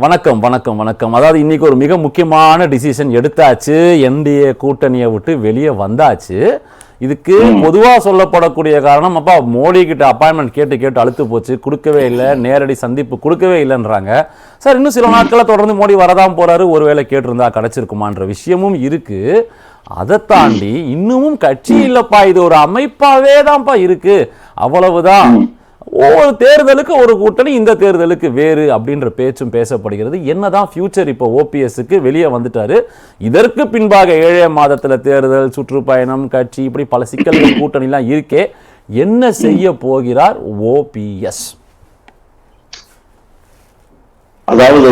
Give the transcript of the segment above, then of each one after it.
வணக்கம் வணக்கம் வணக்கம். அதாவது இன்னைக்கு ஒரு மிக முக்கியமான டிசிஷன் எடுத்தாச்சு. என்டிஏ கூட்டணியை விட்டு வெளியே வந்தாச்சு. இதுக்கு பொதுவா சொல்லப்படக்கூடிய காரணம், அப்பா மோடி கிட்ட அப்பாயின்மெண்ட் கேட்டு கேட்டு அழுத்து போச்சு, கொடுக்கவே இல்லை, நேரடி சந்திப்பு கொடுக்கவே இல்லைன்றாங்க. சார், இன்னும் சில நாட்களை தொடர்ந்து மோடி வரதான் போறாரு, ஒருவேளை கேட்டிருந்தா கிடைச்சிருக்குமான்ற விஷயமும் இருக்கு. அதை தாண்டி இன்னமும் கட்சி இல்லப்பா, இது ஒரு அமைப்பாவே தான்ப்பா இருக்கு, அவ்வளவுதான். ஒவ்வொரு தேர்தலுக்கு ஒரு கூட்டணி, இந்த தேர்தலுக்கு வேறு அப்படின்ற பேச்சும் பேசப்படுகிறது. என்னதான் ஃபியூச்சர்? இப்போ ஓபிஎஸ்க்கு வெளியே வந்துட்டாரு. இதற்கு பின்பாக 7 மாதத்துல தேர்தல், சுற்றுப்பயணம், கட்சி, இப்படி பல சிக்கல்கள் கூட்டணிலாம் இருக்கே. என்ன செய்ய போகிறார் ஓபிஎஸ்? அதாவது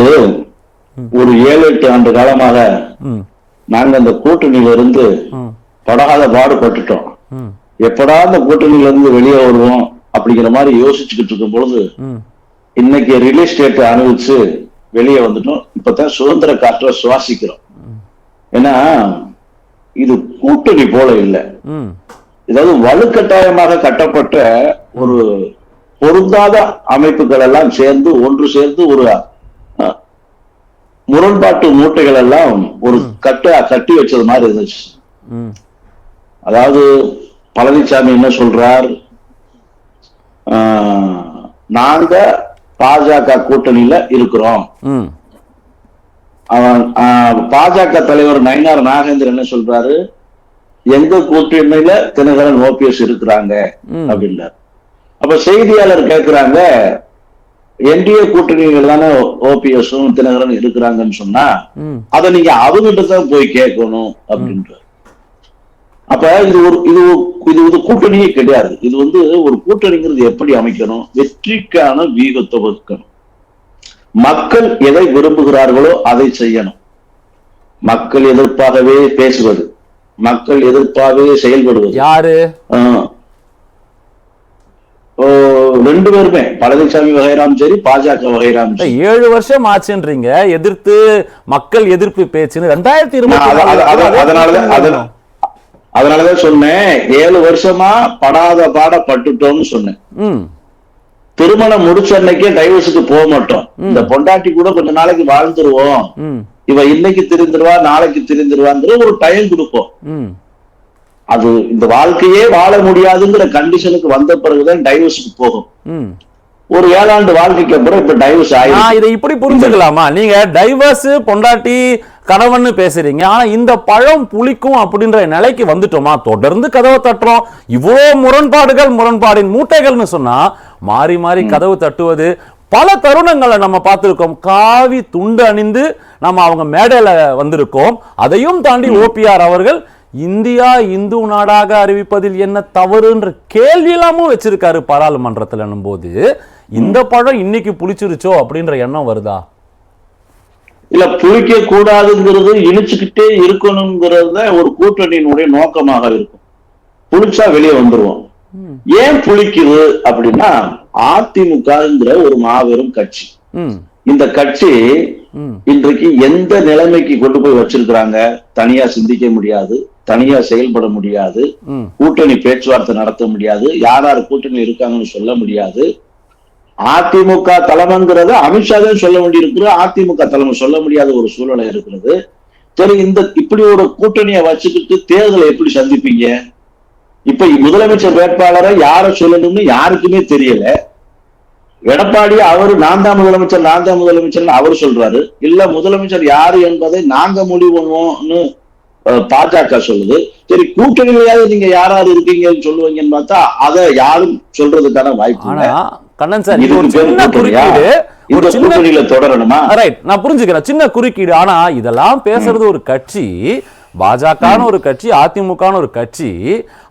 ஒரு 7-8 ஆண்டு காலமாக நாங்க அந்த கூட்டணியிலிருந்து படாத பாடுபட்டுட்டோம். எப்படா அந்த கூட்டணியில இருந்து வெளியே வருவோம் அப்படிங்கிற மாதிரி யோசிச்சுக்கிட்டு இருக்கும் பொழுது இன்னைக்கு ரியல் எஸ்டேட் அனுபவிச்சு வெளியே வந்துட்டோம். இப்பதான் சுதந்திர காற்ற சுவாசிக்கிறோம். ஏன்னா இது கூட்டணி போல இல்லை, ஏதாவது வலுக்கட்டாயமாக கட்டப்பட்ட ஒரு பொருந்தாத அமைப்புகள் எல்லாம் சேர்ந்து ஒன்று சேர்ந்து ஒரு முரண்பாட்டு மூட்டைகள் எல்லாம் ஒரு கட்டி வச்சது மாதிரி இருந்துச்சு. அதாவது பழனிசாமி என்ன சொல்றார், நாங்க பாஜக கூட்டணியில இருக்கிறோம். பாஜக தலைவர் நயினார் நாகேந்திரன் என்ன சொல்றாரு, எங்க கூட்டணியில தினகரன் ஓபிஎஸ் இருக்கிறாங்க அப்படின்றார். அப்ப செய்தியாளர் கேட்கிறாங்க, என்டிஏ கூட்டணிகள் தானே ஓபிஎஸும் தினகரன் இருக்கிறாங்கன்னு சொன்னா அதை நீங்க அவங்ககிட்ட தான் போய் கேட்கணும் அப்படின்றார். அப்ப இது கூட்டணியே கிடையாது. இது ஒரு கூட்டணிங்கிறது எப்படி அமைக்கணும், வெற்றிக்கான வியூகத்தை வகுக்கணும். மக்கள் எதை விரும்புகிறார்களோ அதை செய்யணும். மக்கள் எதிர்ப்பாகவே பேசுவது, மக்கள் எதிர்ப்பாகவே செயல்படுவது யாரு? 2 பேருமே, பழனிசாமி வகைராம் சரி, பாஜக வகைராம். 7 வருஷம் ஆச்சுன்றீங்க எதிர்த்து, மக்கள் எதிர்ப்பு பேச்சுன்னு 2020. அதனாலதான் சொன்னேன் 7 வருஷமா படாத பாடப்பட்டுட்டோம்னு சொன்னேன். திருமணம் முடிச்ச அன்னைக்கே டைவர்ஸுக்கு போக மாட்டோம். இந்த பொண்டாட்டி கூட கொஞ்ச நாளைக்கு வாழ்ந்துருவோம், இவ இன்னைக்கு திருந்துருவா நாளைக்கு திருந்துருவாங்கிற ஒரு டைம் கொடுப்போம். அது இந்த வாழ்க்கையே வாழ முடியாதுங்கிற கண்டிஷனுக்கு வந்த பிறகுதான் டைவர்ஸுக்கு போகும். ஒரு 7 ஆண்டு வாழ்க்கைக்கு அப்புறம் இப்ப டைவர்ஸ் ஆயிடும். இதை இப்படி புரிஞ்சுக்கலாமா? நீங்க டைவர்ஸ், பொண்டாட்டி, கணவன் பேசுறீங்க, ஆனா இந்த பழம் புளிக்கும் அப்படின்ற நிலைக்கு வந்துட்டோமா? தொடர்ந்து கதவை தட்டுறோம். இவ்வளவு முரண்பாடின் மூட்டைகள்னு சொன்னா மாறி மாறி கதவு தட்டுவது பல தருணங்களை நம்ம பார்த்திருக்கோம். காவி துண்டு அணிந்து நம்ம அவங்க மேடையில வந்திருக்கோம். அதையும் தாண்டி ஓபிஆர் அவர்கள் இந்தியா இந்து நாடாக அறிவிப்பதில் என்ன தவறுன்ற கேள்வி எல்லாமும் வச்சிருக்காரு பாராளுமன்றத்தில். போது இந்த பழம் இன்னைக்கு புளிச்சிருச்சோ அப்படின்ற எண்ணம் வருதா? இல்ல, புளிக்க கூடாதுங்கிறது, இனிச்சுக்கிட்டே இருக்கணுங்கிறத ஒரு கூட்டணியினுடைய நோக்கமாக இருக்கும். புளிச்சா வெளியே வந்துருவோம். ஏன் புளிக்குது அப்படின்னா, அதிமுகங்கிற ஒரு மாபெரும் கட்சி. இந்த கட்சி இன்றைக்கு எந்த நிலைமைக்கு கொண்டு போய் வச்சிருக்கிறாங்க, தனியா சிந்திக்க முடியாது, தனியா செயல்பட முடியாது, கூட்டணி பேச்சுவார்த்தை நடத்த முடியாது, யார் யார் கூட்டணி இருக்காங்கன்னு சொல்ல முடியாது. அதிமுக தலைமைங்கிறத அமித்ஷா தான் சொல்ல வேண்டியிருக்கிறது, அதிமுக தலைமை சொல்ல முடியாத ஒரு சூழ்நிலை இருக்கிறது. சரி, இப்படி ஒரு கூட்டணியை வச்சுக்கிட்டு தேர்தலை எப்படி சந்திப்பீங்க? இப்ப முதலமைச்சர் வேட்பாளரை யார சொல்லணும்னு யாருக்குமே தெரியல. எடப்பாடி அவரு நான் தான் முதலமைச்சர் அவர் சொல்றாரு. இல்ல, முதலமைச்சர் யாரு என்பதை நாங்க முடிவு பண்ணுவோம்னு பாஜக சொல்லுது. சரி, கூட்டணியிலேயாவது நீங்க யாராவது இருக்கீங்கன்னு சொல்லுவீங்கன்னு பார்த்தா அதை யாரும் சொல்றதுக்கான வாய்ப்பு இல்லை. கண்ணன் சார், இது ஒரு சின்ன குறுக்கீடு, ஒரு சின்ன தொடரணுமா? ரைட், நான் புரிஞ்சுக்கிறேன், சின்ன குறுக்கீடு. ஆனா இதெல்லாம் பேசுறது ஒரு கட்சி, பாஜக ஒரு கட்சி, அதிமுக ஒரு கட்சி.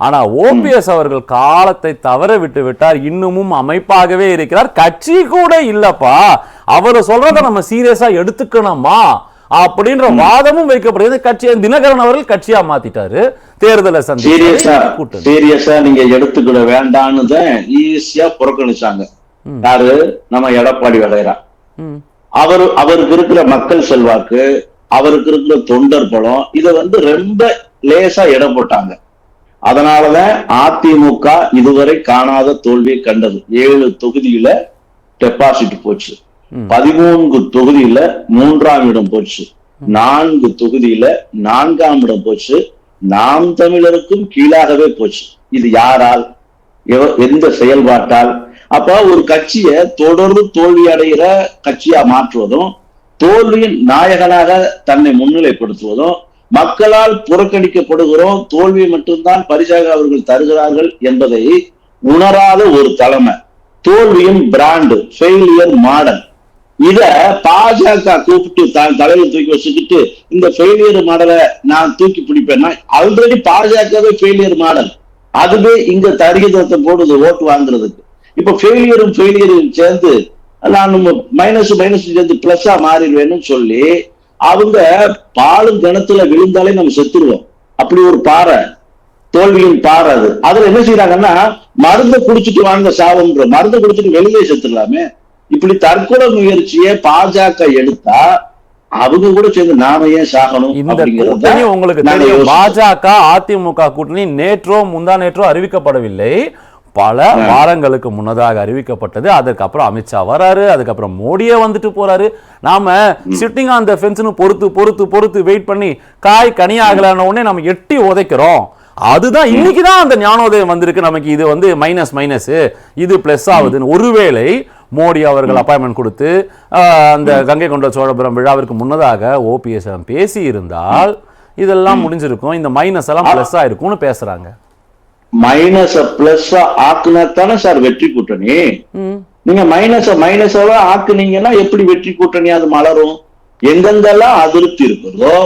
ஆனா ஓபிஎஸ் அவர்கள் காலத்தை தவற விட்டு விட்டார். இன்னமும் அமைப்பாகவே இருக்கிறார், கட்சி கூட இல்லப்பா. அவர் சொல்றத நம்ம சீரியஸா எடுத்துக்கணுமா அப்படின்ற வாதமும் வைக்கப்படுகிறது. கட்சியை தினகரன் அவர்கள் கட்சியா மாத்திட்டாரு. தேர்தலை சீரியஸா நீங்க எடுத்துக்கிட வேண்டான்னு தான் ஈஸியா புறக்கணிச்சாங்க. யாரு? நம்ம எடப்பாடி வகைரா. அவருக்கு இருக்கிற மக்கள் செல்வாக்கு, அவருக்கு இருக்கிற தொண்டர் பலம், இதை ரொம்ப லேசா இடம் போட்டாங்க. அதனாலதான் அதிமுக இதுவரை காணாத தோல்வியை கண்டது. 7 தொகுதியில டெபாசிட் போச்சு. 14 தொகுதியில 3ஆம் இடம் போச்சு, 4 தொகுதியில 4ஆம் இடம் போச்சு, நாம் தமிழருக்கும் கீழாகவே போச்சு. இது யாரால், எந்த செயல்பாட்டால்? அப்ப ஒரு கட்சியை தொடர்ந்து தோல்வி அடைகிற கட்சியா மாற்றுவதும், தோல்வியின் நாயகனாக தன்னை முன்னிலைப்படுத்துவதும், மக்களால் புறக்கணிக்கப்படுகிறோம், தோல்வியை மட்டும்தான் பரிசாக அவர்கள் தருகிறார்கள் என்பதை உணராத ஒரு தலைமை, தோல்வியின் பிராண்டு, ஃபெயிலியர் மாடல். இத பாஜக கூப்பிட்டு தலையில தூக்கி வச்சுக்கிட்டு இந்த ஃபெயிலியர் மாடலை நான் தூக்கி பிடிப்பேன்னா, ஆல்ரெடி பாஜகவே ஃபெயிலியர் மாடல், அதுவே இங்க தரிகிதத்தை போடுது ஓட்டு வாங்குறதுக்கு. இப்ப ஃபெயிலியரும் சேர்ந்து நான் மைனஸ் சேர்ந்து பிளஸ்ஸா மாறிடுவேன்னு சொல்லி அவங்க பாலும் கிணத்துல விழுந்தாலே நம்ம செத்துருவோம். அப்படி ஒரு பாறை, தோல்வியின் பாறை அது. அதுல என்ன செய்யறாங்கன்னா, மருந்தை குடிச்சிட்டு வாங்க சாவன்ற, மருந்தை குடிச்சிட்டு வெளியே செத்துடலாமே. இப்படி தற்கொலை முயற்சியை பாஜக எடுத்தா அவங்க கூட சேர்ந்து நாம ஏன் சாகணும்? இந்த கூட்டணி உங்களுக்கு தெரியும், பாஜக அதிமுக கூட்டணி நேற்றோ முந்தா நேற்றோ அறிவிக்கப்படவில்லை, பல வாரங்களுக்கு முன்னதாக அறிவிக்கப்பட்டது. அதுக்கப்புறம் அமித்ஷா வராரு, அதுக்கப்புறம் மோடியே வந்துட்டு போறாரு. நாம சிட்டிங் ஆன் த ஃபென்ஸ்னு பொறுத்து பொறுத்து பொறுத்து வெயிட் பண்ணி காய் கனியாகலான உடனே நம்ம எட்டி உதைக்கிறோம். அதுதான் இன்னைக்குதான் அந்த ஞானோதயம் வந்திருக்கு நமக்கு. இது வந்து மைனஸ் இது பிளஸ் ஆகுதுன்னு. ஒருவேளை மோடி அவர்கள் அப்பாயின்மெண்ட் கொடுத்து அந்த கங்கை கொண்ட சோழபுரம் விழாவிற்கு முன்னதாக ஓபிஎஸ் பேசி இருந்தால் இதெல்லாம் முடிஞ்சிருக்கும், இந்த மைனஸ் எல்லாம் பிளஸ் ஆயிருக்கும்னு பேசுறாங்க. மைனஸ பிளஸ் ஆக்குனத்தானே சார் வெற்றி கூட்டணி. நீங்க மைனஸாவே ஆக்குனீங்கன்னா எப்படி வெற்றி கூட்டணி அது மலரும்? எங்கெங்கெல்லாம் அதிருப்தி இருக்கிறதோ,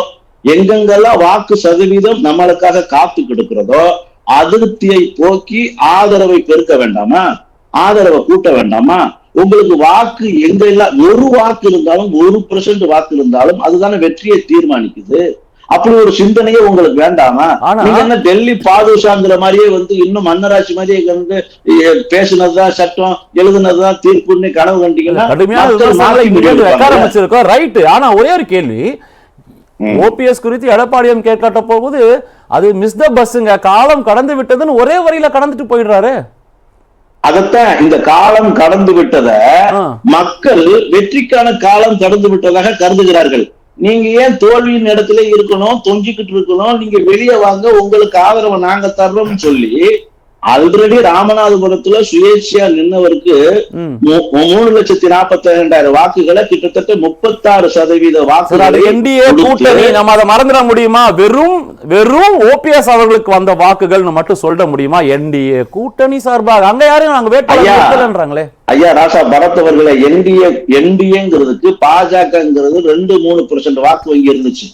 எங்கெங்கெல்லாம் வாக்கு சதவீதம் நம்மளுக்காக காத்து கிடக்கிறதோ, அதிருப்தியை போக்கி ஆதரவை பெருக்க வேண்டாமா? ஆதரவை கூட்ட வேண்டாமா? உங்களுக்கு வாக்கு எங்கெல்லாம் ஒரு வாக்கு இருந்தாலும் 1% வாக்கு இருந்தாலும் அதுதானே வெற்றியை தீர்மானிக்குது. அப்படி ஒரு சிந்தனையே உங்களுக்கு வேண்டாமா? நீங்க என்ன டெல்லி பாதுஷாங்கிற மாதிரியே வந்து இன்னும் மன்னராட்சி மாதிரியே வந்து பேசுனதுதான் சட்டம், எழுதுனதுதான் தீர்ப்புன்னு கனவு கண்டீங்கன்னா ரைட். ஆனா ஒரே ஒரு கேள்வி, ஓபிஎஸ் குறித்து எடப்பாடியம் கேட்கட்ட போகுது, அது மிஸ் த பஸ்ங்க, காலம் கடந்து விட்டதுன்னு ஒரே வரியில கடந்துட்டு போயிடுறாரு. அதத்தான் இந்த காலம் கடந்து விட்டத மக்கள் வெற்றிக்கான காலம் கடந்து விட்டதாக கருதுகிறார்கள். நீங்க ஏன் தோல்வியின் இடத்துல இருக்கணும், தொங்கிக்கிட்டு இருக்கணும்? நீங்க வெளியே வாங்க, உங்களுக்கு ஆதரவை நாங்க தர்றோம்னு சொல்லி ஆல்ரெடி ராமநாதபுரத்துல சுயேட்சையா நின்னவருக்கு 3,42,000 வாக்குகளை, கிட்டத்தட்ட 36% வாக்குகளை கூட்டணி. நம்ம அதை மறந்துட முடியுமா? வெறும் ஓபிஎஸ் அவர்களுக்கு வந்த வாக்குகள் மட்டும் சொல்ல முடியுமா? என்டிஏ கூட்டணி சார்பாக அங்க யாரையும் நாங்க வேட்பாளர்களே. ஐயா ராசா பரத் அவர்களை, என்டிஏங்கிறதுக்கு பாஜகங்கிறது 2-3% வாக்கு வங்கி இருந்துச்சு.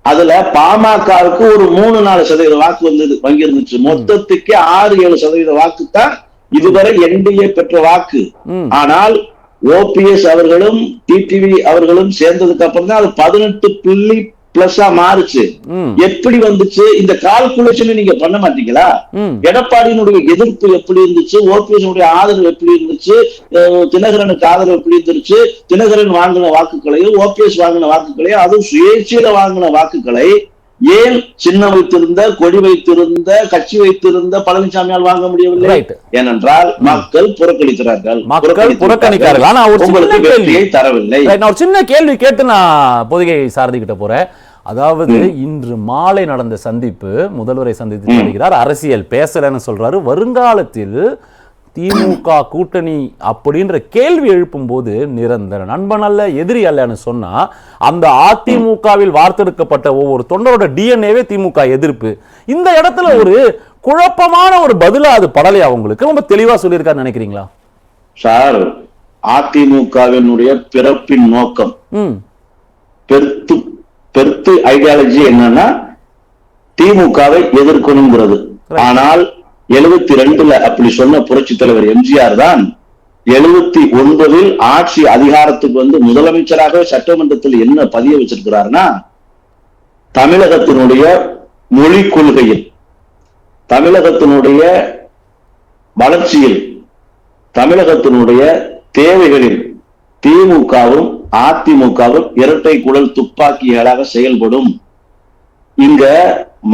அதுல பாமகவுக்கு ஒரு 3-4% வாக்கு வங்கி இருந்துச்சு. மொத்தத்துக்கு 6-7% வாக்கு தான் இதுவரை என்டிஏ பெற்ற வாக்கு. ஆனால் ஓபிஎஸ் அவர்களும் டிடிவி அவர்களும் சேர்ந்ததுக்கு அப்புறம் தான் அது 18 பிளஸ்ஸா மாறுச்சு. எப்படி வந்துச்சு? இந்த கால்குலேஷன் நீங்க பண்ண மாட்டீங்களா? எடப்பாடியினுடைய எதிர்ப்பு எப்படி இருந்துச்சு, ஓபிஎஸ் ஆதரவு எப்படி இருந்துச்சு, தினகரனுக்கு ஆதரவு எப்படி இருந்துச்சு, தினகரன் வாங்கின வாக்குகளையும் ஓபிஎஸ் வாங்கின வாக்குகளையும், அதுவும் சுயேட்சையில வாங்கின வாக்குகளை ஏன் சின்ன வைத்திருந்த, கொடி வைத்திருந்த, கட்சி வைத்திருந்த பழனிசாமியால் வாங்க முடியவில்லை? ஏனென்றால் மக்கள் புறக்கணிக்கிறார்கள். ஆனா உங்களுக்கு வெற்றியை தரவில்லை. நான் ஒரு சின்ன கேள்வி கேட்டு நான் பொதிகை சாரதி கிட்ட போறேன். அதாவது இன்று மாலை நடந்த சந்திப்பு, முதல்வரை சந்தித்து சொல்கிறார், அரசியல் பேசலன்னு சொல்றாரு. வருங்காலத்தில் திமுக கூட்டணி அப்படின்ற கேள்வி எழுப்பும் போது நிரந்தர நண்பன் அல்ல, எதிரி அல்லன்னு சொன்னா, அந்த அதிமுகவில் வார்த்தெடுக்கப்பட்ட ஒவ்வொரு தொண்டரோட டிஎன்ஏவே திமுக எதிர்ப்பு. இந்த இடத்துல ஒரு குழப்பமான ஒரு பதிலா அது படலையா உங்களுக்கு? ரொம்ப தெளிவா சொல்லியிருக்காரு நினைக்கிறீங்களா சார்? அதிமுகவினுடைய பிறப்பின் நோக்கம், பெருத்து ஐடியாலஜி என்னன்னா திமுகவை எதிர்க்கணுங்கிறது. ஆனால் 72ல அப்படி சொன்ன புரட்சி தலைவர் எம்ஜிஆர் தான் 79 ஆட்சி அதிகாரத்துக்கு வந்து முதலமைச்சராக சட்டமன்றத்தில் என்ன பதிய வச்சிருக்கிறார்னா, தமிழகத்தினுடைய மொழி கொள்கையில், தமிழகத்தினுடைய வளர்ச்சியில், தமிழகத்தினுடைய தேவைகளில் திமுகவும் அதிமுகவும் இரட்டை குழல் துப்பாக்கிகளாக செயல்படும். இங்க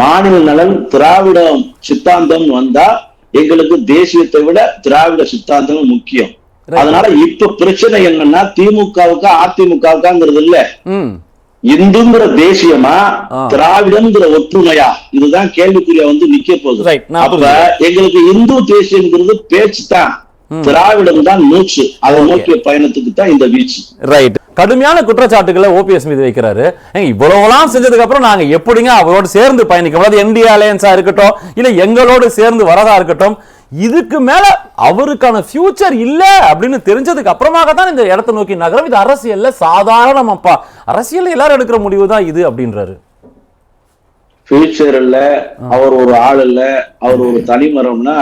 மாநில நலன், திராவிட சித்தாந்தம் வந்தா எங்களுக்கு தேசியத்தை விட திராவிட சித்தாந்தம் முக்கியம். அதனால இப்ப பிரச்சனை என்னன்னா திமுகவுக்கு அதிமுகவுக்காங்கிறது இல்ல, இந்துங்கிற தேசியமா திராவிடம்ங்கிற ஒற்றுமையா, இதுதான் கேள்விக்குறியா நிக்க போகுது. அப்ப எங்களுக்கு இந்து தேசியம்ங்கிறது பேச்சு தான், திராவிடம் தான் மூச்சு. அதை நோக்கிய பயணத்துக்கு தான் இந்த வீச்சு. ரைட். கடுமையான குற்றச்சாட்டுகளை ஓபிஎஸ் மீது வைக்கிறாரு. இவ்வளவுலாம் செஞ்சதுக்கு அப்புறம் நாங்க எப்படிங்க அவரோடு சேர்ந்து பயணிக்க, என்டிஏ அலையன்ஸா இருக்கட்டும் இல்ல எங்களோடு சேர்ந்து வரதா இருக்கட்டும், இதுக்கு மேல அவருக்கான ஃபியூச்சர் இல்ல அப்படின்னு தெரிஞ்சதுக்கு அப்புறமாக தான் இந்த இடத்தை நோக்கி நகரம். இது அரசியல்ல சாதாரணமாப்பா, அரசியல் எல்லாரும் எடுக்கிற முடிவு தான் இது அப்படின்றாரு. ஃபியூச்சர் இல்ல, அவர் ஒரு ஆள் இல்ல, அவர் ஒரு தனிமரம்னா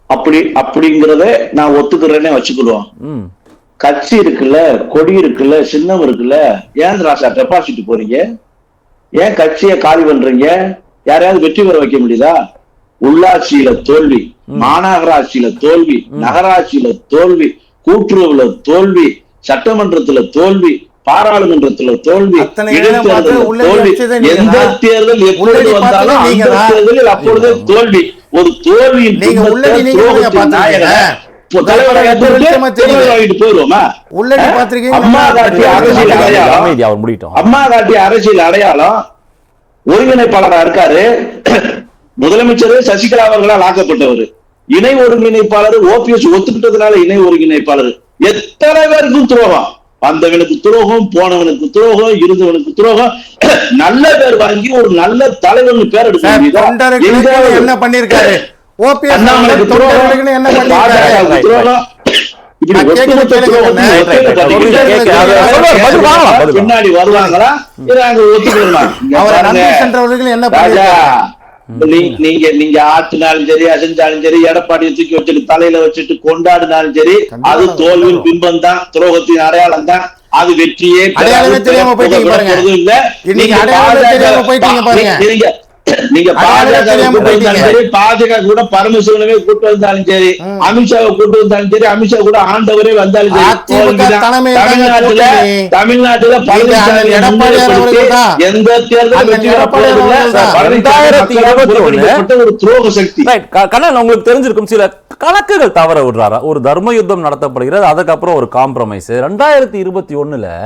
அப்படிங்கிறத நான் ஒத்துக்கிறேன்னே வச்சுக்கிடுவோம். கட்சி இருக்குல்ல, கொடி இருக்குல்ல, சின்னம் இருக்குல்ல, ஏன் ராசா டெபாசிட் போறீங்க? ஏன் கட்சியை காலி பண்றீங்க? யாரையாவது வெற்றி பெற வைக்க முடியுதா? உள்ளாட்சியில தோல்வி, மாநகராட்சியில தோல்வி, நகராட்சியில தோல்வி, கூட்டுறவுல தோல்வி, சட்டமன்றத்துல தோல்வி, பாராளுமன்றத்துல தோல்வி, இடைத்தேர்தல் தோல்வி. எந்த தேர்தல் எப்பொழுது வந்தாலும் அந்த தேர்தலில் அப்பொழுதே தோல்வி. ஒரு தோல்வியின் அம்மா காட்டிய அரசியல் அடையாளம் ஒருங்கிணைப்பாளராக இருக்காரு. முதலமைச்சர் சசிகலா அவர்களால் ஆக்கப்பட்டவர், இணை ஒருங்கிணைப்பாளர் ஓபிஎஸ் ஒத்துக்கிட்டதுனால இணை ஒருங்கிணைப்பாளர். எத்தனை பேருக்கு துரோகம், வந்தவனுக்கு துரோகம், போனவனுக்கு துரோகம், இருந்தவனுக்கு துரோகம். நல்ல பேர் வாங்கி ஒரு நல்ல தலைவன் பேர் எடுக்க என்ன பண்ணிருக்காரு? பின்னாடி வருவாங்களா? நீங்க ஆட்டினாலும் சரி, அசைஞ்சாலும் சரி, எடப்பாடியை தூக்கி வச்சுட்டு தலையில வச்சுட்டு கொண்டாடினாலும் சரி, அது தோல்வியின் பிம்பம் தான், துரோகத்தின் அடையாளம் தான். அது வெற்றியே நீங்க பாஜக கூட பரமசிவனவே கூட்டு வந்தாலும் சரி, அமித்ஷாவை கூட்டு வந்தாலும் சரி, அமித்ஷா கூட ஆண்டவரே வந்தாலும் சரி, தமிழ்நாட்டுல பழனிசாமி எந்த தேர்தல் ஒரு துரோக சக்தி. உங்களுக்கு தெரிஞ்சிருக்கும், சில கணக்குகள் தவற விடுறாரா? ஒரு தர்ம யுத்தம் நடத்தப்படுகிறது, அதுக்கப்புறம் ஒரு காம்ப்ரமைஸ். 2021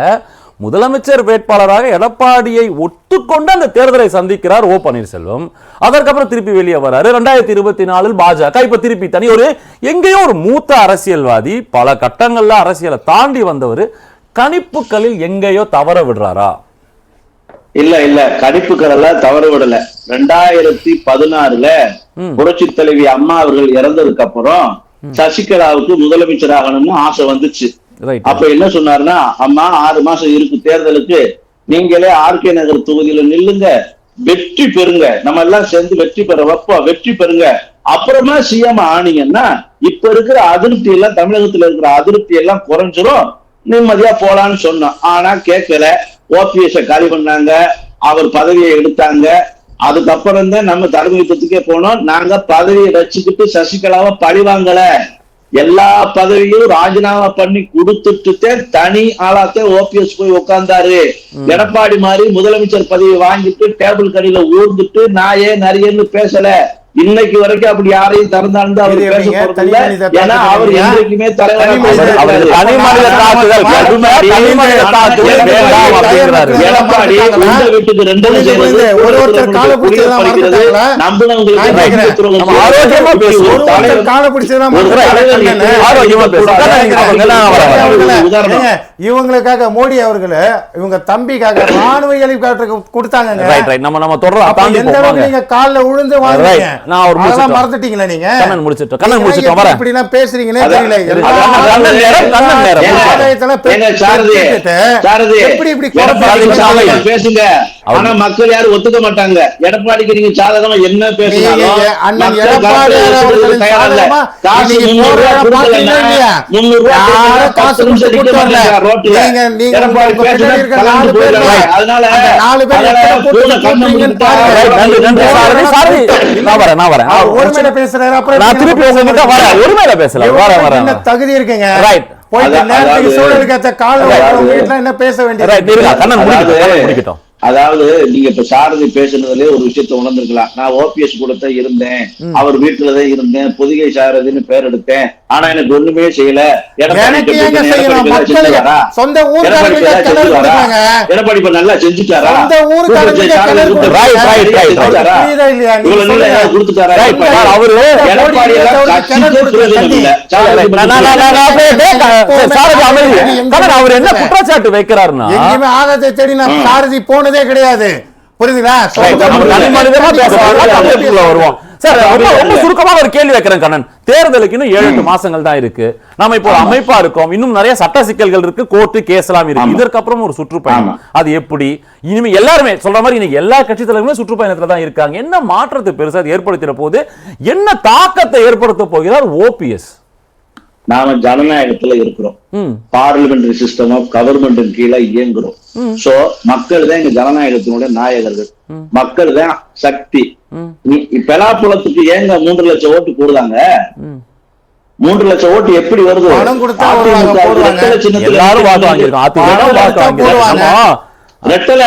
முதலமைச்சர் வேட்பாளராக எடப்பாடியை ஒத்துக்கொண்டு அந்த தேர்தலை சந்திக்கிறார் ஓ பன்னீர்செல்வம். அதற்கப்புறம் திருப்பி வெளியே வராரு. 2024 பாஜக, இப்ப திருப்பி தனி ஒரு எங்கேயோ ஒரு மூத்த அரசியல்வாதி, பல கட்டங்கள்ல அரசியலை தாண்டி வந்தவர், கணிப்புகளில் எங்கேயோ தவற விடுறாரா? இல்ல கணிப்புகள் எல்லாம் தவற விடல. 2016 புரட்சி தலைவி அம்மா அவர்கள் இறந்ததுக்கு அப்புறம் சசிகலாவுக்கு முதலமைச்சர் ஆகணும்னு ஆசை வந்துச்சு. அப்ப என்ன சொன்னாருன்னா, அம்மா 6 மாசம் இருக்கு தேர்தலுக்கு, நீங்களே ஆர்கே நகர் தொகுதியில நில்லுங்க, வெற்றி பெறுங்க, நம்ம எல்லாம் சேர்ந்து வெற்றி பெற வைப்போம், வெற்றி பெறுங்க, அப்புறமா சிஎம் ஆனீங்கன்னா இப்ப இருக்கிற அதிருப்தி எல்லாம், தமிழகத்துல இருக்கிற அதிருப்தி எல்லாம் குறைஞ்சிரும், நிம்மதியா போலான்னு சொன்னோம். ஆனா கேட்கல, ஓபிஎஸ் காலி பண்ணாங்க, அவர் பதவியை எடுத்தாங்க. அதுக்கப்புறம் தான் நம்ம தர்ம யுத்தத்துக்கே போனோம். நாங்க பதவியை வச்சுக்கிட்டு சசிகலாவை பழிவாங்கல, எல்லா பதவியும் ராஜினாமா பண்ணி கொடுத்துட்டு தனி ஆளாத்த ஓபிஎஸ் போய் உட்கார்ந்தாரு. எடப்பாடி மாதிரி முதலமைச்சர் பதவி வாங்கிட்டு டேபிள் கடையில ஊர்ந்துட்டு நாயே நரியன்னு பேசல. இன்னைக்கு வரைக்கும் அப்படி யாரையும் திறந்தாலும் அவர் பேச போறதில்லை. ஏன்னா அவர் என்றைக்குமே எடப்பாடி வீட்டுக்கு 2 இவங்களுக்காக மோடி அவர்கள் இவங்க தம்பிக்காக ராணுவ ஹெலிகாப்டர் கொடுத்தாங்க. எந்த அளவுக்கு நீங்க காலில் விழுந்து வாங்குறீங்க, மறந்துட்டீங்களா? நீங்க இப்படி எல்லாம் பேசுறீங்கன்னே தெரியல. பேசுங்க, ஆனா மக்கள் யாரும் ஒத்துக்க மாட்டாங்க. எடப்பாடிக்கு நீங்க சாதகமா என்ன பேசுறீங்க? தகுதி இருக்குங்க, சூழலுக்கு என்ன பேச வேண்டியது? அதாவது நீங்க இப்ப சாரதி பேசுனதுல ஒரு விஷயத்த உணர்ந்திருக்கலாம். நான் ஓபிஎஸ் கூட தான் இருந்தேன், அவர் வீட்டுலதான் இருந்தேன், பொதிகை சாரதின்னு பேர் எடுத்தேன் ஆனா எனக்கு ஒண்ணுமே செய்யல. எனக்கு எங்க செய்யணும்? மக்களுக்கு சொந்த ஊர்க்காரங்க கிணறு கொடுத்தாங்க. எடப்பாடி இப்ப நல்லா செஞ்சுட்டாரா? சொந்த ஊர்க்காரங்க கிணறு கொடுத்தாரா? புரியுதா இல்லையா? நீங்க கொடுத்துட்டாரா? அவரு எடப்பாடி அவர் என்ன குற்றச்சாட்டு வைக்கிறாருன்னா, எங்கேயுமே ஆகத்தை தேடி நான் சாரதி போனதே கிடையாது. புரியுதுங்களா? வருவோம் சார். ரொம்ப சுருக்கமாக ஒரு கேள்வி வைக்கிறேன் கண்ணன். தேர்தலுக்கு இன்னும் 7-8 மாசங்கள் தான் இருக்கு. நாம இப்போ அமைப்பா இருக்கோம். இன்னும் நிறைய சட்ட சிக்கல்கள் இருக்கு, கோர்ட்டு கேஸ் எல்லாம் இருக்கு. இதற்கப்புறம் ஒரு சுற்றுப்பயணம், அது எப்படி? இனிமே எல்லாருமே சொல்ற மாதிரி இன்னைக்கு எல்லா கட்சி தலைவர்களும் சுற்றுப்பயணத்துல தான் இருக்காங்க. என்ன மாற்றத்தை பெருசா ஏற்படுத்தின போது என்ன தாக்கத்தை ஏற்படுத்த போகிறார் ஓபிஎஸ்? நாம ஜனநாயகத்துல இருக்கிறோம். பார்லிமெண்டரி சிஸ்டம் ஆஃப் கவர்மெண்ட் கீழே இயங்குறோம். சோ மக்கள் தான் எங்க ஜனநாயகத்தினுடைய நாயகர்கள். மக்கள் தான் சக்தி. பெலாப்புலத்துக்கு ஏங்க 3 லட்சம் ஓட்டு போடுறாங்க? 3 லட்சம் ஓட்டு எப்படி வருது? ரெட்டல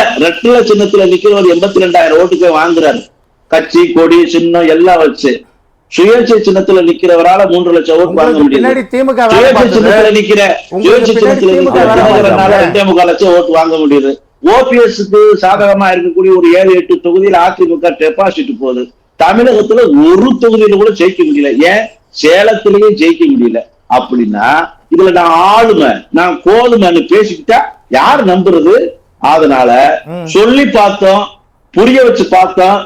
சின்னத்துல நிக்கிறவர் 82,000 ஓட்டுக்கு வாங்குறாரு. கட்சி கொடி சின்னம் எல்லாம் வச்சு. சுயேட்சை சின்னத்துல நிக்கிறவரால 3 லட்சம் ஓட்டு வாங்க முடியல. சுயேட்சை சின்னத்துல நிக்கிற 2.25 லட்சம் ஓட்டு வாங்க முடியுது. ஓபிஎஸ்க்கு சாதகமா இருக்கக்கூடிய ஒரு 7-8 தொகுதியில் அதிமுக டெபாசிட் போகுது. தமிழகத்துல ஒரு தொகுதியில கூட ஜெயிக்க முடியல. ஏன்? சேலத்திலேயே ஜெயிக்க முடியல. அப்படின்னா இதுல நான் ஆளுமை, நான் கோதுமைன்னு பேசிக்கிட்டா யார் நம்புறது? அதனால சொல்லி பார்த்தோம், புரிய வச்சு பார்த்தோம்,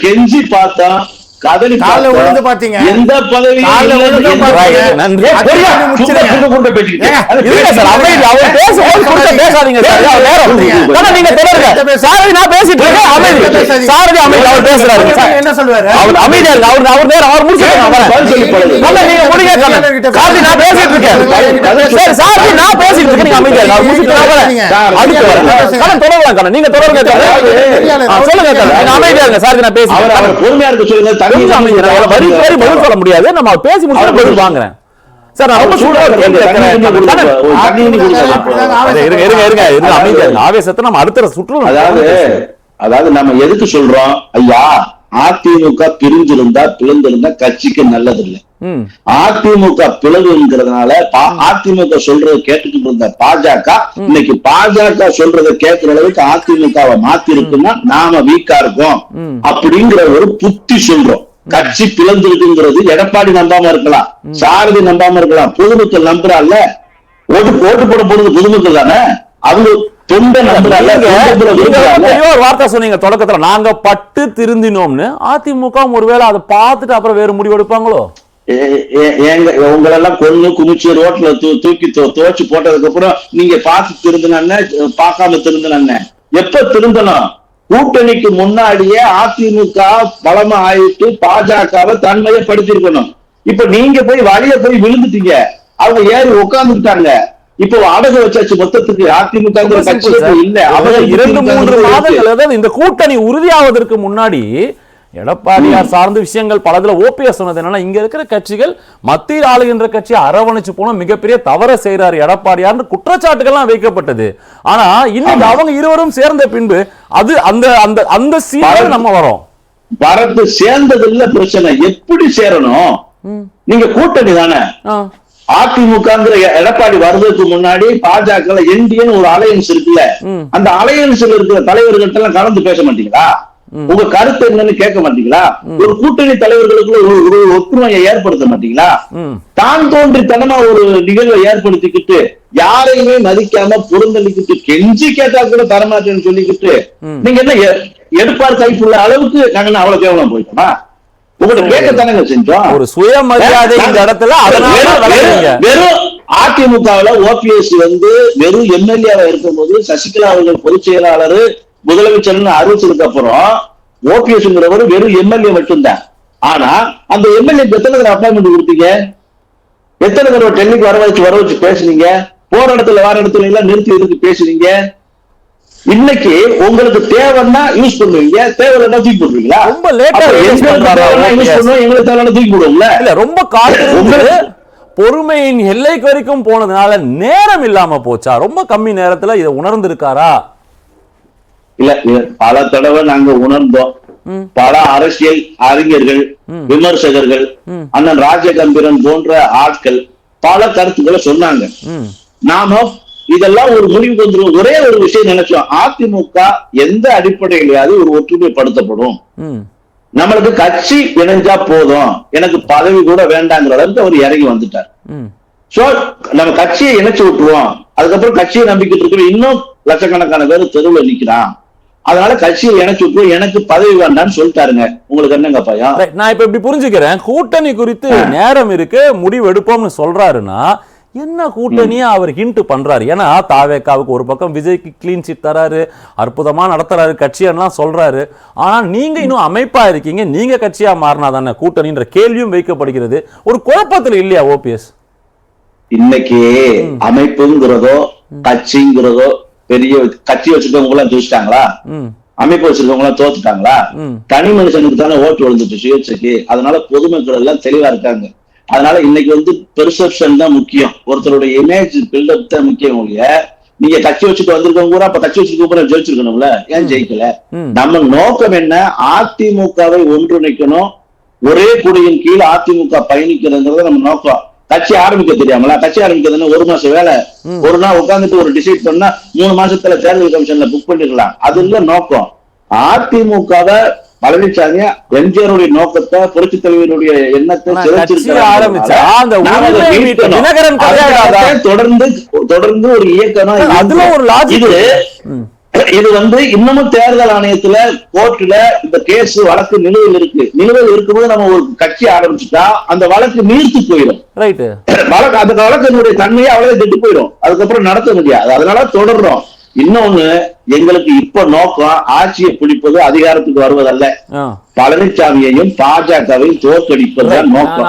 கெஞ்சி பார்த்தோம், கதலி பாத்தீங்க. எந்த பதவி என்ன சொல்லுவாரு? பொறுமையா இருக்க சொல்லுங்க. சொல்ல முடியாது. நம்ம பேசி முடிச்சு வாங்குறேன் சார். ஆவேசத்தை நம்ம அடுத்த சுற்று. அதாவது நம்ம எதுக்கு சொல்றோம்? ஐயா, அதிமுக பிரிஞ்சிருந்தா பிளந்திருந்தா கட்சிக்கு நல்லது இல்லை. அதிமுக பிளவுங்கிறதுனால அதிமுக சொல்றதை கேட்டுக்கிட்டு இருந்த பாஜக இன்னைக்கு பாஜக சொல்றதை கேட்கிற அளவுக்கு அதிமுகவை மாத்தி இருக்குன்னா நாம வீக்கா இருக்கோம் அப்படிங்கிற ஒரு புத்தி சொல்றோம். கட்சி பிளந்திருக்குங்கிறது எடப்பாடி நம்பாம இருக்கலாம், சாரதி நம்பாம இருக்கலாம், பொதுமக்கள் நம்புறாள்ல. ஓட்டு போட போறது பொதுமக்கள் தானே. அவங்க வார்த்தை சொன்னீங்க தொடக்கத்துல, நாங்க பட்டு திருந்தினோம்னு. அதிமுக ஒருவேளை அதை பார்த்துட்டு அப்புறம் வேற முடிவு எடுப்பாங்களோ? உங்களெல்லாம் கொன்னு குமிச்சு ரோட்ல தூக்கி துவச்சு போட்டதுக்கு அப்புறம் நீங்க பார்த்து திருந்தின, பார்க்காம திருந்தின. எப்ப திருந்தணும்? கூட்டணிக்கு முன்னாடியே அதிமுக பலமா ஆயிட்டு பாஜகவை தன்மையப்படுத்திருக்கணும். இப்ப நீங்க போய் வழிய போய் விழுந்துட்டீங்க, அவங்க ஏறி உட்கார்ந்துட்டாங்க. இப்போ அடகு வச்சாச்சு மொத்தத்துக்கு. அதிமுக இல்ல. 2-3 மாதங்கள் இந்த கூட்டணி உறுதியாவதற்கு முன்னாடி எடப்பாடியார் சார்ந்த விஷயங்கள் பலதுல ஓபிஎஸ் சொன்னது என்னன்னா, இங்க இருக்கிற கட்சிகள் மத்தியில் ஆளுகின்ற கட்சி அரவணைச்சு போன மிகப்பெரிய தவற செய்யறாரு எடப்பாடியார் குற்றச்சாட்டுகள்லாம் வைக்கப்பட்டது. ஆனா இன்னைக்கு அவங்க இருவரும் சேர்ந்த பின்பு அது அந்த அந்த அந்த சீனில் நம்ம வரோம். வரது சேர்ந்தது இல்ல பிரச்சனை. எப்படி சேரணும்? நீங்க கூட்டணி தானே. அதிமுகங்கிற எடப்பாடி வருவதற்கு முன்னாடி பாஜக என்டிஏன்னு ஒரு அலையன்ஸ் இருக்குல்ல, அந்த அலையன்ஸ்ல இருக்கிற தலைவர்கள்ட்ட எல்லாம் கலந்து பேச மாட்டீங்களா? உங்க கருத்து என்னன்னு கேட்க மாட்டீங்களா? ஒரு கூட்டணி தலைவர்களுக்குள்ள ஒரு ஒற்றுமையை ஏற்படுத்த மாட்டீங்களா? தான் தோன்றித்தனமா ஒரு நிகழ்வை ஏற்படுத்திக்கிட்டு யாரையுமே மதிக்காம புறந்தளிக்கிட்டு கெஞ்சி கேட்டா கூட தரமாட்டேன்னு சொல்லிக்கிட்டு நீங்க என்ன எடுப்பார் கைப்புள்ள அளவுக்கு நாங்க அவ்வளவு கேவலம் போயிட்டோமா? உங்கள்ட்ட கேட்கத்தானங்க செஞ்சோம். ஒரு சுயமரியாதை இந்த இடத்துல. வெறும் அதிமுகவுல ஓபிஎஸ் வெறும் எம்எல்ஏவா இருக்கும் போது சசிகலா அவர்கள் பொதுச் செயலாளர் முதலமைச்சர் அறிவிச்சதுக்கு அப்புறம் ஓபிஎஸ்ங்கிறவர் வெறும் எம்எல்ஏ மட்டும்தான். ஆனா அந்த எம்எல்ஏ எத்தனை தடவை அப்பாயின்மெண்ட் கொடுத்தீங்க? எத்தனை தடவை டெல்லிக்கு வர வச்சு பேசுனீங்க? போற இடத்துல வர இடத்துல எல்லாம் நிறுத்தி எதுக்கு பேசுறீங்க? இன்னைக்கு உங்களுக்கு தேவைன்னா யூஸ் பண்ணுவீங்க, தேவைன்னா தூக்கி போடுவீங்களா? ரொம்ப லேட்டா யூஸ் பண்ணுவோம், எங்களுக்கு தேவையான தூக்கி போடுவோம்ல. இல்ல ரொம்ப காத்திருந்து பொறுமையின் எல்லைக்கு வரைக்கும் போனதுனால நேரம் இல்லாம போச்சா? ரொம்ப கம்மி நேரத்துல இதை உணர்ந்திருக்காரா? இல்ல பல தடவை நாங்க உணர்ந்தோம். பல அரசியல் அறிஞர்கள், விமர்சகர்கள், அண்ணன் ராஜகம்பீரன் போன்ற ஆட்கள் பல கருத்துக்களை சொன்னாங்க. நாம இதெல்லாம் ஒரு முடிவுக்கு வந்துடும். ஒரே ஒரு விஷயம் நினைச்சோம், அதிமுக எந்த அடிப்படையிலாவது ஒரு ஒற்றுமைப்படுத்தப்படும், நம்மளுக்கு கட்சி இணைஞ்சா போதும், எனக்கு பதவி கூட வேண்டாங்கிற அளவுக்கு அவர் இறங்கி வந்துட்டார். சோ நம்ம கட்சியை இணைச்சு விட்டுருவோம். அதுக்கப்புறம் கட்சியை நம்பிக்கிட்டு இருக்கிற இன்னும் லட்சக்கணக்கான பேர் தெருவில் நிக்கிறான், அதனால கட்சியை இணைச்சு விட்டுருவோம், எனக்கு பதவி வேண்டாம்னு சொல்லிட்டாருங்க. உங்களுக்கு என்னங்க பையன்? நான் இப்ப இப்படி புரிஞ்சுக்கிறேன், கூட்டணி குறித்து நேரம் இருக்கு முடிவு எடுப்போம்னு சொல்றாருன்னா என்ன கூட்டணியா அவர் ஹிண்ட் பண்றாரு? ஏன்னா தாவேக்காவுக்கு ஒரு பக்கம் விஜய்க்கு கிளீன் சிட் தராரு, அற்புதமா நடத்துறாரு கட்சியெல்லாம் சொல்றாரு. ஆனா நீங்க இன்னும் அமைப்பா இருக்கீங்க, நீங்க கட்சியா மாறினா தானே கூட்டணின்ற கேள்வியும் வைக்கப்படுகிறது. ஒரு குழப்பத்துல இல்லையா ஓபிஎஸ்? இன்னைக்கு அமைப்புங்கிறதோ கட்சிங்கிறதோ, பெரிய கட்சி வச்சிருக்கவங்க எல்லாம் ஜெயிச்சிட்டாங்களா? அமைப்பு வச்சிருக்கவங்க எல்லாம் தோத்துட்டாங்களா? தனி மனுஷனுக்கு தானே ஓட்டு விழுந்துட்டு சுயேட்சைக்கு. அதனால பொதுமக்கள் எல்லாம் தெளிவா இருக்காங்க. அதனால இன்னைக்கு பெர்செப்ஷன் தான் முக்கியம், ஒருத்தருடைய இமேஜ் பில்டப் தான் முக்கியம். நீங்க கட்சி வச்சுட்டு வந்திருக்கவங்க கூட அப்ப கட்சி வச்சிருக்க ஜெயிச்சிருக்கணும்ல, ஏன் ஜெயிக்கல? நம்ம நோக்கம் என்ன? அதிமுகவை ஒன்றிணைக்கணும், ஒரே குடியின் கீழ் அதிமுக பயணிக்கிறதுங்கிறத நம்ம நோக்கம். கட்சி ஆரம்பிக்க தெரியாமல? கட்சி ஆரம்பிக்கிறதுன்னு ஒரு மாசம் வேலை, ஒரு நாள் உட்கார்ந்துட்டு ஒரு டிசைட் பண்ணா 3 மாசத்துல தேர்தல் கமிஷன்ல புக் பண்ணிடலாம். அது இல்ல நோக்கம். அதிமுகவை பழனிசாமி எம்ஜிஆருடைய நோக்கத்தை, புரட்சி தலைவருடைய எண்ணத்தை தொடர்ந்து ஒரு இயக்கணும். இது இன்னமும் தேர்தல் ஆணையத்துல கோர்ட்ல இந்த கேஸ் வழக்கு நிலுவையில் இருக்கு. நிலுவையில் இருக்கும்போது நம்ம ஒரு கட்சி ஆரம்பிச்சுட்டா அந்த வழக்கு நீர்த்து போயிடும். அந்த வழக்கினுடைய தன்மையை அவ்வளவு கெட்டு போயிடும், அதுக்கப்புறம் நடத்த முடியாது. அதனால தொடர்றோம். இன்னொன்னு, எங்களுக்கு இப்ப நோக்கம் ஆட்சியை பிடிப்பது, அதிகாரத்துக்கு வருவதல்ல, பழனிசாமியையும் பாஜகவையும் தோற்கடிப்பதுதான் நோக்கம்.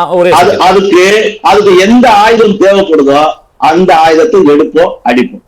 அதுக்கு எந்த ஆயுதம் தேவைப்படுதோ அந்த ஆயுதத்தை எடுப்போம், அடிப்போம்.